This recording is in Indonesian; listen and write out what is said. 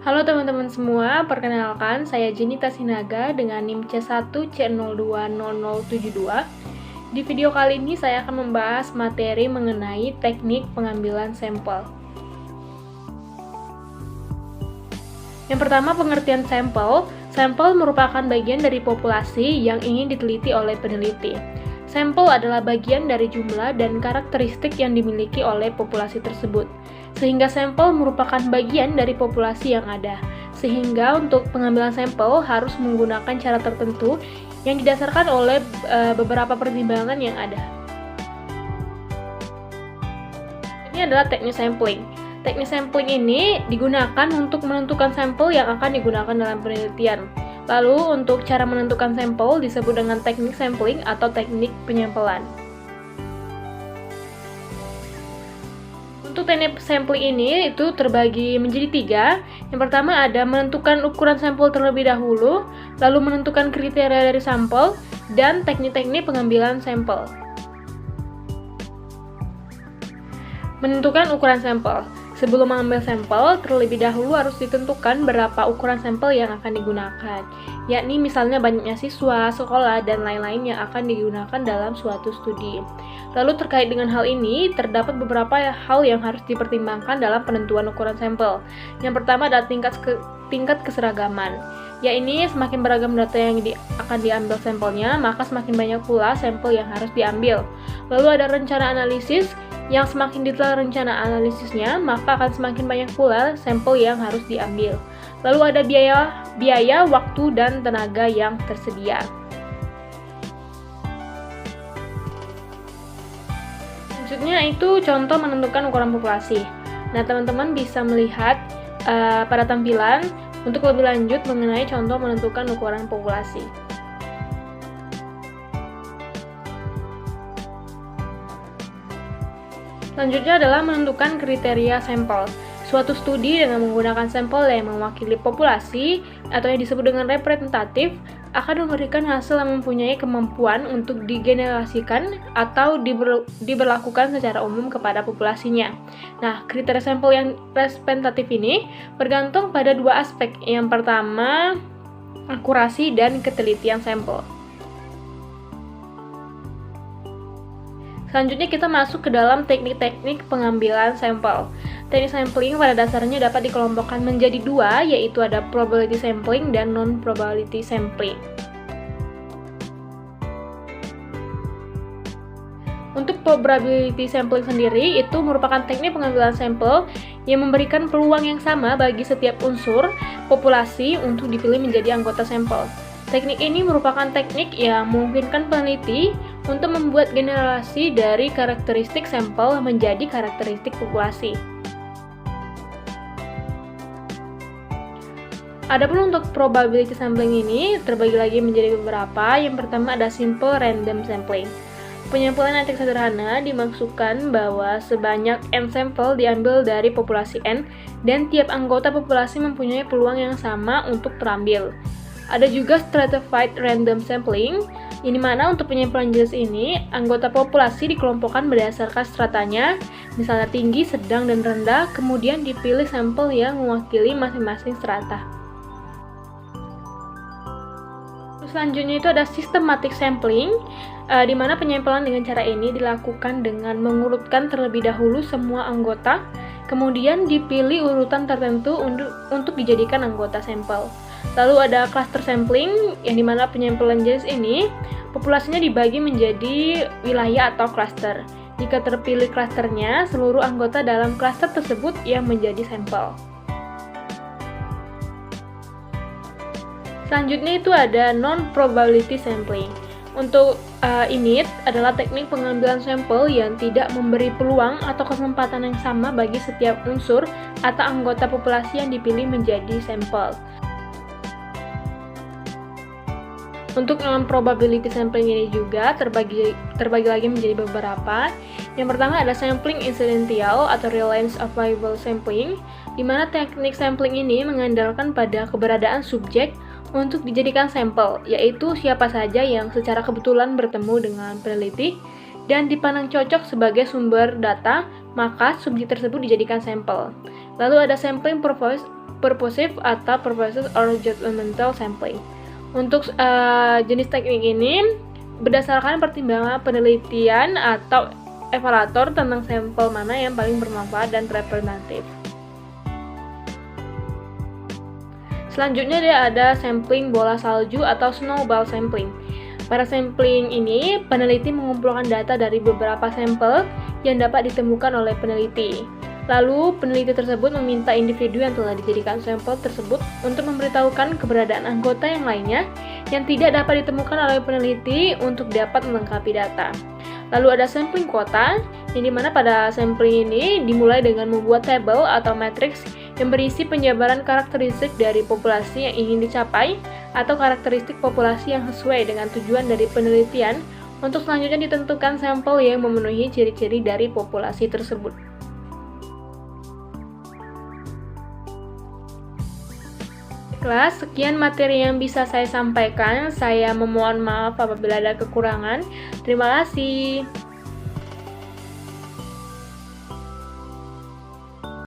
Halo teman-teman semua, perkenalkan saya Jenita Sinaga dengan NIM C1C020072. Di video kali ini saya akan membahas materi mengenai teknik pengambilan sampel. Yang pertama, pengertian sampel. Sampel merupakan bagian dari populasi yang ingin diteliti oleh peneliti. Sampel adalah bagian dari jumlah dan karakteristik yang dimiliki oleh populasi tersebut. Sehingga sampel merupakan bagian dari populasi yang ada. Sehingga untuk pengambilan sampel harus menggunakan cara tertentu yang didasarkan oleh beberapa pertimbangan yang ada. Ini adalah teknik sampling. Teknik sampling ini digunakan untuk menentukan sampel yang akan digunakan dalam penelitian. Lalu untuk cara menentukan sampel disebut dengan teknik sampling atau teknik penyampelan. Untuk teknik sampling ini itu terbagi menjadi 3. Yang pertama ada menentukan ukuran sampel terlebih dahulu, lalu menentukan kriteria dari sampel, dan teknik-teknik pengambilan sampel. Menentukan ukuran sampel. Sebelum mengambil sampel, terlebih dahulu harus ditentukan berapa ukuran sampel yang akan digunakan, yakni misalnya banyaknya siswa, sekolah, dan lain-lain yang akan digunakan dalam suatu studi. Lalu terkait dengan hal ini, terdapat beberapa hal yang harus dipertimbangkan dalam penentuan ukuran sampel. Yang pertama adalah tingkat keseragaman. Yakni semakin beragam data yang akan diambil sampelnya, maka semakin banyak pula sampel yang harus diambil. Lalu ada rencana analisis, yang semakin detail rencana analisisnya, maka akan semakin banyak pula sampel yang harus diambil. Lalu ada biaya, waktu, dan tenaga yang tersedia. Selanjutnya itu contoh menentukan ukuran populasi. Nah, teman-teman bisa melihat pada tampilan untuk lebih lanjut mengenai contoh menentukan ukuran populasi. Selanjutnya adalah menentukan kriteria sampel. Suatu studi dengan menggunakan sampel yang mewakili populasi atau yang disebut dengan representatif akan memberikan hasil yang mempunyai kemampuan untuk digenerasikan atau diberlakukan secara umum kepada populasinya. Nah, kriteria sampel yang representatif ini bergantung pada 2 aspek. Yang pertama, akurasi dan ketelitian sampel. Selanjutnya kita masuk ke dalam teknik-teknik pengambilan sampel. Teknik sampling pada dasarnya dapat dikelompokkan menjadi 2, yaitu ada probability sampling dan non-probability sampling. Untuk probability sampling sendiri, itu merupakan teknik pengambilan sampel yang memberikan peluang yang sama bagi setiap unsur populasi untuk dipilih menjadi anggota sampel. Teknik ini merupakan teknik yang memungkinkan peneliti untuk membuat generalisasi dari karakteristik sampel menjadi karakteristik populasi. Adapun untuk probability sampling ini terbagi lagi menjadi beberapa. Yang pertama ada simple random sampling. Penyampelan yang sederhana dimaksudkan bahwa sebanyak n sampel diambil dari populasi n dan tiap anggota populasi mempunyai peluang yang sama untuk terambil. Ada juga stratified random sampling, ini mana untuk penyampelan jenis ini, anggota populasi dikelompokkan berdasarkan stratanya, misalnya tinggi, sedang, dan rendah, kemudian dipilih sampel yang mewakili masing-masing strata. Selanjutnya itu ada systematic sampling, di mana penyampelan dengan cara ini dilakukan dengan mengurutkan terlebih dahulu semua anggota, kemudian dipilih urutan tertentu untuk dijadikan anggota sampel. Lalu ada cluster sampling, yang dimana penyampelan jenis ini populasinya dibagi menjadi wilayah atau cluster. Jika terpilih clusternya, seluruh anggota dalam cluster tersebut yang menjadi sampel. Selanjutnya itu ada non-probability sampling. Untuk ini adalah teknik pengambilan sampel yang tidak memberi peluang atau kesempatan yang sama bagi setiap unsur atau anggota populasi yang dipilih menjadi sampel. Untuk non-probability sampling ini juga terbagi lagi menjadi beberapa. Yang pertama ada sampling incidental atau reliance available sampling, di mana teknik sampling ini mengandalkan pada keberadaan subjek untuk dijadikan sampel, yaitu siapa saja yang secara kebetulan bertemu dengan peneliti dan dipandang cocok sebagai sumber data maka subjek tersebut dijadikan sampel. Lalu ada sampling purposive atau purposive or judgmental sampling. Untuk jenis teknik ini berdasarkan pertimbangan penelitian atau evaluator tentang sampel mana yang paling bermanfaat dan representatif. Selanjutnya ada sampling bola salju atau snowball sampling. Pada sampling ini, peneliti mengumpulkan data dari beberapa sampel yang dapat ditemukan oleh peneliti. Lalu, peneliti tersebut meminta individu yang telah dijadikan sampel tersebut untuk memberitahukan keberadaan anggota yang lainnya yang tidak dapat ditemukan oleh peneliti untuk dapat melengkapi data. Lalu ada sampling kuota, yang dimana pada sampling ini dimulai dengan membuat tabel atau matriks yang berisi penjabaran karakteristik dari populasi yang ingin dicapai atau karakteristik populasi yang sesuai dengan tujuan dari penelitian untuk selanjutnya ditentukan sampel yang memenuhi ciri-ciri dari populasi tersebut. Baiklah, sekian materi yang bisa saya sampaikan. Saya memohon maaf apabila ada kekurangan. Terima kasih.